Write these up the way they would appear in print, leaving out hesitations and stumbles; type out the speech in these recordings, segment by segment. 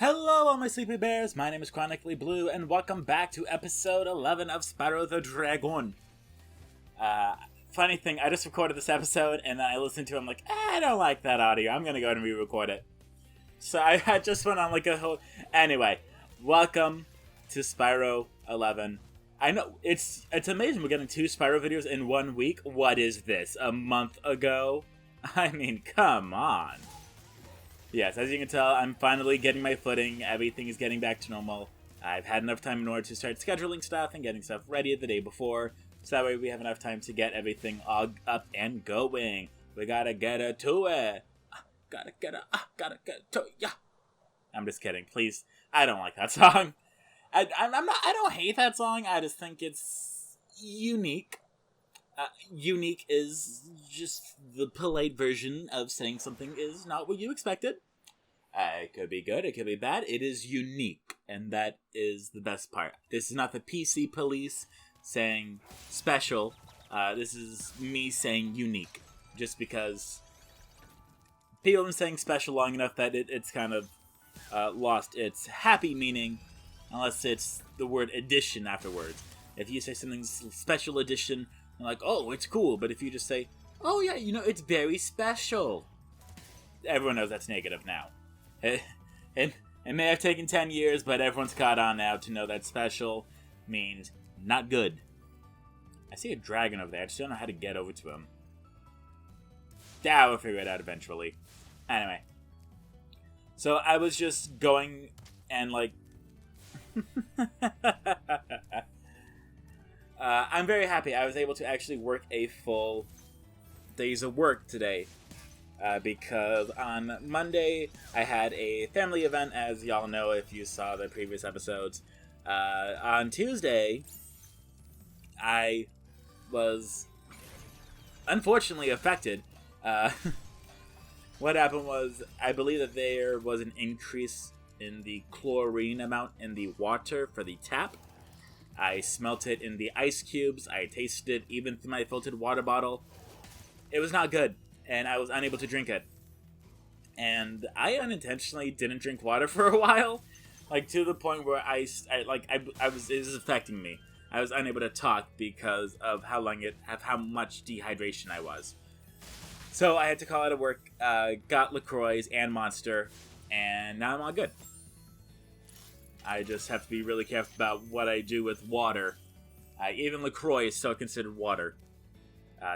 Hello, all my sleepy bears. My name is Chronically Blue, and welcome back to episode 11 of Spyro the Dragon. Funny thing, I just recorded this episode, and then I listened to it. I'm like, I don't like that audio. I'm gonna go ahead and re-record it. So I just went on like a whole. Anyway, welcome to Spyro 11. I know it's amazing we're getting 2 Spyro videos in 1 week. What is this? A month ago? I mean, come on. Yes, as you can tell, I'm finally getting my footing. Everything is getting back to normal. I've had enough time in order to start scheduling stuff and getting stuff ready the day before, so that way we have enough time to get everything all up and going. We gotta get it to it. Gotta get it to it. Yeah. I'm just kidding. Please, I don't like that song. I don't hate that song. I just think it's unique. Unique is just the polite version of saying something is not what you expected. It could be good, it could be bad. It is unique, and that is the best part. This is not the PC police saying special. This is me saying unique, just because people have been saying special long enough that it's kind of lost its happy meaning, unless it's the word edition afterwards. If you say something's special edition, like, oh, it's cool, but if you just say, oh yeah, it's very special, everyone knows that's negative now. It may have taken 10 years, but everyone's caught on now to know that special means not good. I see a dragon over there, I just don't know how to get over to him. Yeah, we'll figure it out eventually. Anyway. So I was just going and like... I'm very happy I was able to actually work a full days of work today, because on Monday I had a family event, as y'all know if you saw the previous episodes. On Tuesday, I was unfortunately affected. What happened was, I believe that there was an increase in the chlorine amount in the water for the tap. I smelt it in the ice cubes, I tasted it even through my filtered water bottle. It was not good, and I was unable to drink it. And I unintentionally didn't drink water for a while, like to the point where it was affecting me. I was unable to talk because of how much dehydration I was. So I had to call out of work, got LaCroix and Monster, and now I'm all good. I just have to be really careful about what I do with water. Even LaCroix is still considered water,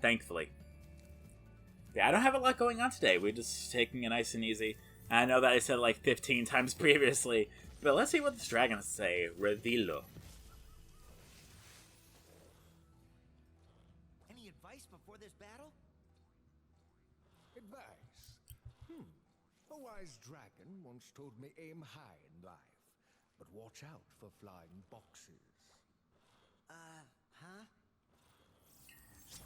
thankfully. Yeah, I don't have a lot going on today. We're just taking it nice and easy. I know that I said it like 15 times previously, but let's see what this dragon has to say. Revilo. Any advice before this battle? Advice? A wise dragon once told me aim high in life, but watch out for flying boxes. Huh?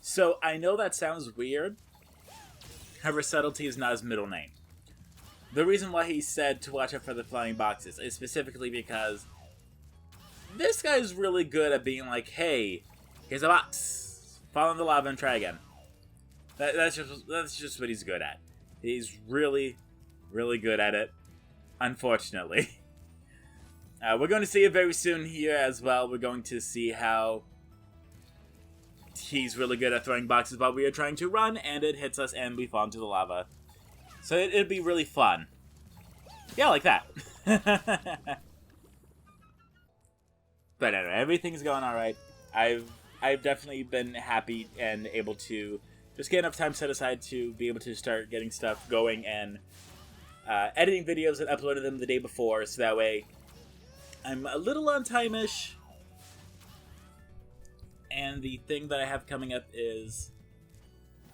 So, I know that sounds weird. However, Subtlety is not his middle name. The reason why he said to watch out for the flying boxes is specifically because this guy's really good at being like, hey, here's a box. Fall in the lava and try again. That's just what he's good at. He's really, really good at it, unfortunately. We're going to see it very soon here as well. We're going to see how he's really good at throwing boxes while we are trying to run, and it hits us and we fall into the lava. So it'd be really fun. Yeah, like that. But anyway, everything's going alright. I've definitely been happy and able to just get enough time set aside to be able to start getting stuff going and editing videos and uploading them the day before, so that way I'm a little on time-ish. And the thing that I have coming up is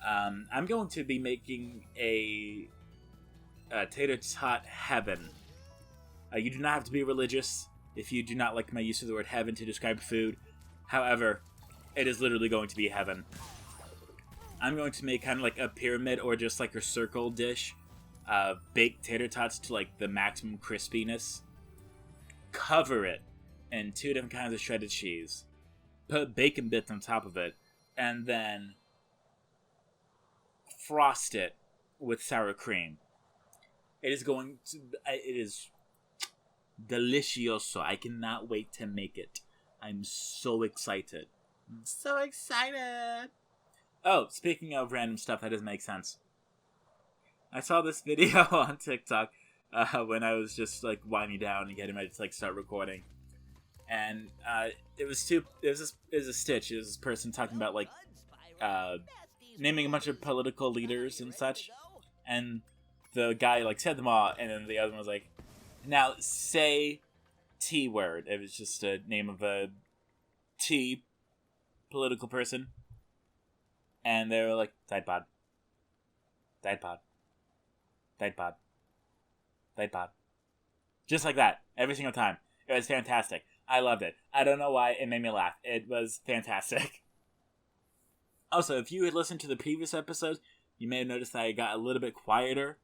I'm going to be making a tater tot heaven. You do not have to be religious if you do not like my use of the word heaven to describe food. However, it is literally going to be heaven. I'm going to make kind of like a pyramid or just like a circle dish. Bake tater tots to like the maximum crispiness. Cover it in 2 different kinds of shredded cheese. Put bacon bits on top of it. And then frost it with sour cream. It is delicioso. I cannot wait to make it. I'm so excited. I'm so excited. Oh, speaking of random stuff that doesn't make sense. I saw this video on TikTok when I was just like winding down and getting ready to like start recording. And it was a stitch. It was this person talking about like naming a bunch of political leaders and such. And the guy like said them all, and then the other one was like, "Now say T word." It was just a name of a T political person, and they were like, "Tide pod, Tide pod, Tide pod, Tide pod," just like that every single time. It was fantastic. I loved it. I don't know why, it made me laugh. It was fantastic. Also, if you had listened to the previous episodes, you may have noticed that I got a little bit quieter.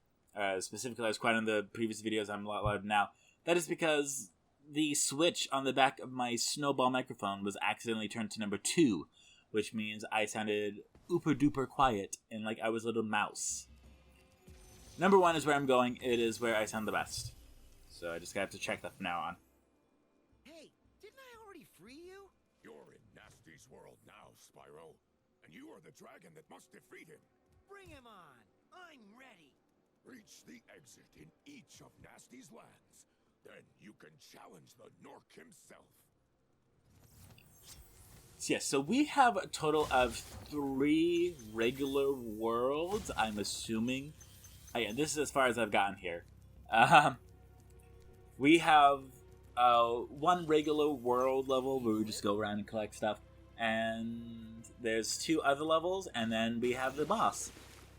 Specifically, I was quiet on the previous videos. I'm a lot louder now. That is because the switch on the back of my snowball microphone was accidentally turned to number 2, which means I sounded ooper duper quiet and like I was a little mouse. Number 1 is where I'm going. It is where I sound the best. So I just have to check that from now on. Hey, didn't I already free you? You're in Nasty's world now, Spyro. And you are the dragon that must defeat him. Bring him on. I'm ready. Reach the exit in each of Nasty's lands. Then you can challenge the Nork himself. Yes, so we have a total of 3 regular worlds, I'm assuming. This is as far as I've gotten here. We have 1 regular world level where we just go around and collect stuff. And there's 2 other levels, and then we have the boss.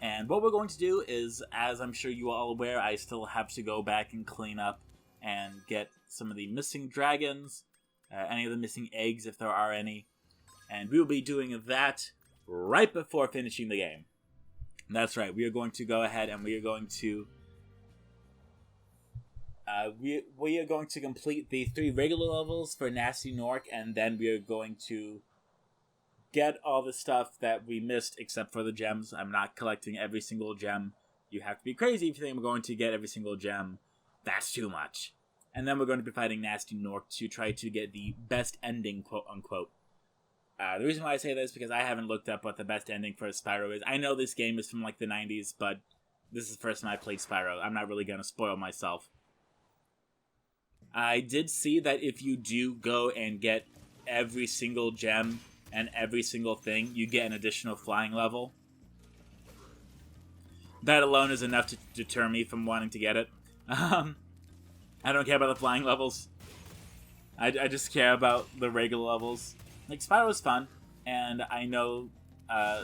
And what we're going to do is, as I'm sure you are all aware, I still have to go back and clean up and get some of the missing dragons, any of the missing eggs if there are any. And we will be doing that right before finishing the game. That's right, we are going to go ahead and we are going to we are going to complete the 3 regular levels for Nasty Nork, and then we are going to get all the stuff that we missed except for the gems. I'm not collecting every single gem. You have to be crazy if you think I'm going to get every single gem. That's too much. And then we're going to be fighting Nasty Nork to try to get the best ending, quote unquote. The reason why I say this is because I haven't looked up what the best ending for Spyro is. I know this game is from like the 90s, but this is the first time I played Spyro. I'm not really going to spoil myself. I did see that if you do go and get every single gem and every single thing, you get an additional flying level. That alone is enough to deter me from wanting to get it. I don't care about the flying levels. I just care about the regular levels. Like, Spyro's fun, and I know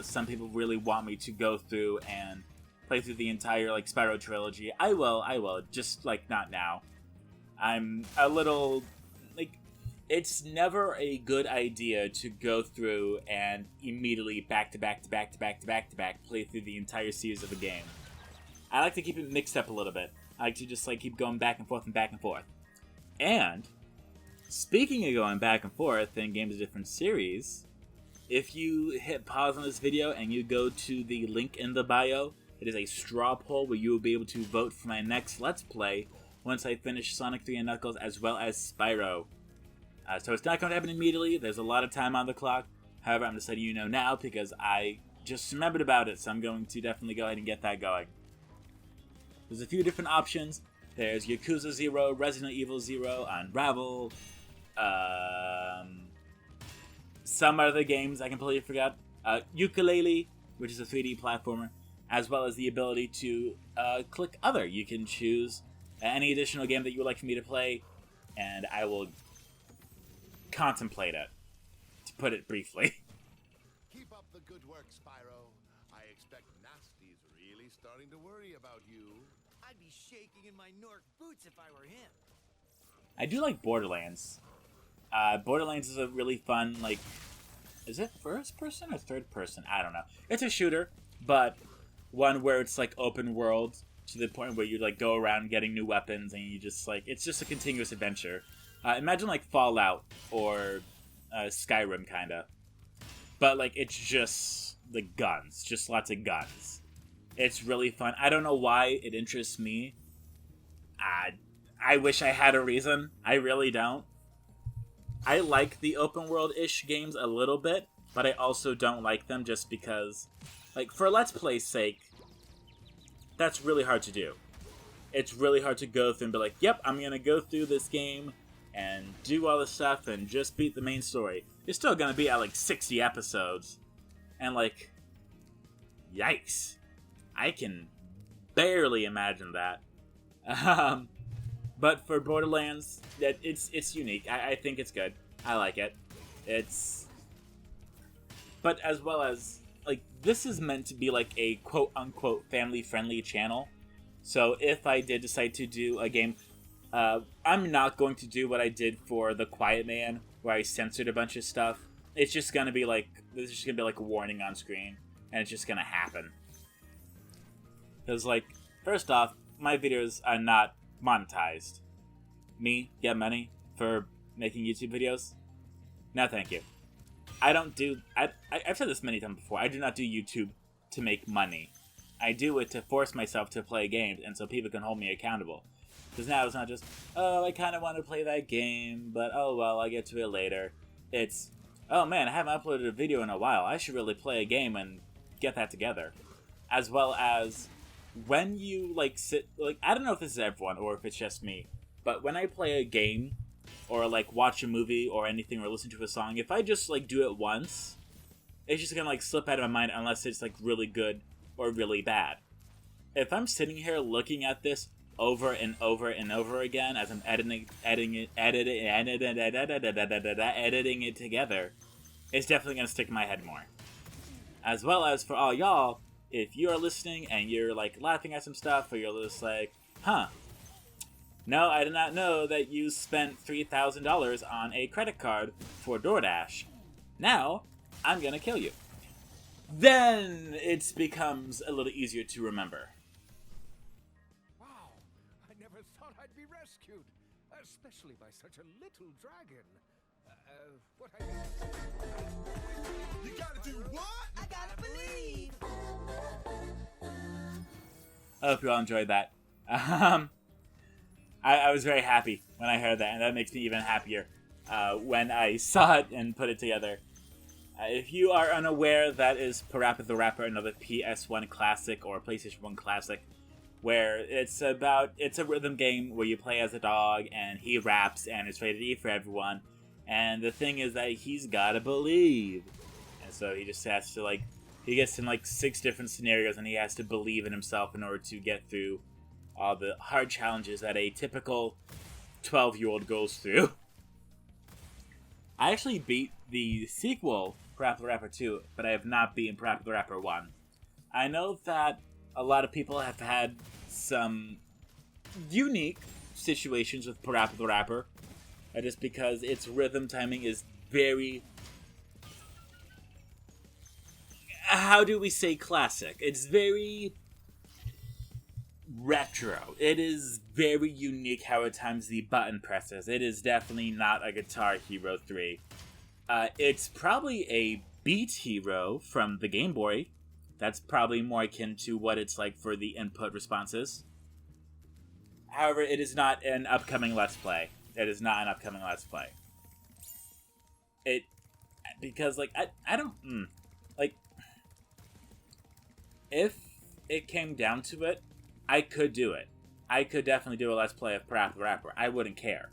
some people really want me to go through and play through the entire, like, Spyro trilogy. I will, just, like, not now. I'm a little, like, it's never a good idea to go through and immediately back to back play through the entire series of a game. I like to keep it mixed up a little bit. I like to just, like, keep going back and forth and back and forth. And speaking of going back and forth in games of different series, if you hit pause on this video and you go to the link in the bio, it is a straw poll where you will be able to vote for my next Let's Play once I finish Sonic 3 and Knuckles as well as Spyro. So it's not going to happen immediately. There's a lot of time on the clock. However, I'm just letting you know now because I just remembered about it, so I'm going to definitely go ahead and get that going. There's a few different options. There's Yakuza 0, Resident Evil 0, Unravel, some other games I completely forgot. Ukulele, which is a 3D platformer, as well as the ability to click other. You can choose any additional game that you would like for me to play, and I will contemplate it, to put it briefly. Keep up the good work, Spyro. I expect Nasty's really starting to worry about you. I'd be shaking in my Nork boots if I were him. I do like Borderlands. Borderlands is a really fun, like, is it first person or third person? I don't know. It's a shooter, but one where it's like open world to the point where you like go around getting new weapons and you just like, it's just a continuous adventure. Imagine like Fallout or Skyrim kinda, but like it's just the guns, just lots of guns. It's really fun. I don't know why it interests me. I wish I had a reason. I really don't. I like the open world-ish games a little bit, but I also don't like them just because, like, for Let's Play's sake, that's really hard to do. It's really hard to go through and be like, yep, I'm gonna go through this game and do all this stuff and just beat the main story. You're still gonna be at, like, 60 episodes. And, like, yikes. I can barely imagine that. But for Borderlands, it's unique. I think it's good. I like it. But as well as, like, this is meant to be like a quote-unquote family-friendly channel. So if I did decide to do a game, I'm not going to do what I did for The Quiet Man, where I censored a bunch of stuff. It's just gonna be like, there's just gonna be like a warning on screen, and it's just gonna happen. Because, like, first off, my videos are not monetized. Me get money for making YouTube videos? No, thank you. I don't do... I've said this many times before. I do not do YouTube to make money. I do it to force myself to play games, and so people can hold me accountable. Because now it's not just, oh, I kind of want to play that game, but oh well, I'll get to it later. It's, oh man, I haven't uploaded a video in a while. I should really play a game and get that together. As well as, when you, like, sit... Like, I don't know if this is everyone, or if it's just me, but when I play a game, or, like, watch a movie, or anything, or listen to a song, if I just, like, do it once, it's just gonna, like, slip out of my mind unless it's, like, really good or really bad. If I'm sitting here looking at this over and over and over again as I'm editing it together, it's definitely gonna stick in my head more. As well as for all y'all, if you are listening and you're, like, laughing at some stuff, or you're just like, huh, no, I did not know that you spent $3,000 on a credit card for DoorDash. Now, I'm gonna kill you. Then it becomes a little easier to remember. Wow, I never thought I'd be rescued, especially by such a little dragon. What I You gotta do what? I gotta believe. I hope you all enjoyed that. I was very happy when I heard that, and that makes me even happier when I saw it and put it together. If you are unaware, that is Parappa the Rapper, another PS1 classic or PlayStation 1 classic, where it's a rhythm game where you play as a dog and he raps and it's rated E for everyone. And the thing is that he's gotta believe. And so he just has to, like, he gets in, like, 6 different scenarios and he has to believe in himself in order to get through all the hard challenges that a typical 12-year-old goes through. I actually beat the sequel, Parappa the Rapper 2, but I have not beaten Parappa the Rapper 1. I know that a lot of people have had some unique situations with Parappa the Rapper, just because its rhythm timing is very... How do we say classic? It's very retro. It is very unique how it times the button presses. It is definitely not a Guitar Hero 3. It's probably a Beat Hero from the Game Boy. That's probably more akin to what it's like for the input responses. However, it is not an upcoming Let's Play. It is not an upcoming Let's Play. Because, like, I don't, like, if it came down to it, I could do it. I could definitely do a Let's Play of Parappa the Rapper. I wouldn't care.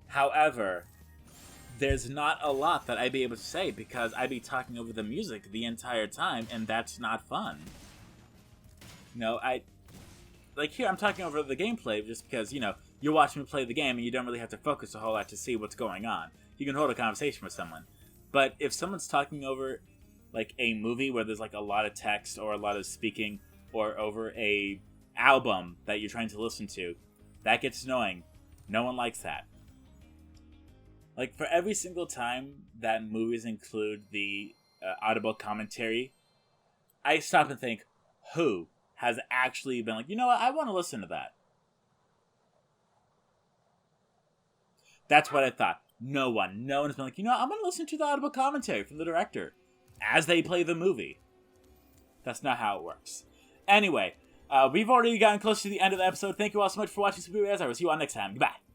However, there's not a lot that I'd be able to say because I'd be talking over the music the entire time, and that's not fun. You know, like here, I'm talking over the gameplay just because, you know, you're watching me play the game and you don't really have to focus a whole lot to see what's going on. You can hold a conversation with someone. But if someone's talking over, like, a movie where there's, like, a lot of text or a lot of speaking, or over a album that you're trying to listen to, that gets annoying. No one likes that. Like, for every single time that movies include the audible commentary, I stop and think, who has actually been like, you know what, I want to listen to that? That's what I thought. No one. No one's been like, you know, I'm going to listen to the audible commentary from the director as they play the movie. That's not how it works. Anyway, We've already gotten close to the end of the episode. Thank you all so much for watching, Super Bears. I will see you all next time. Goodbye.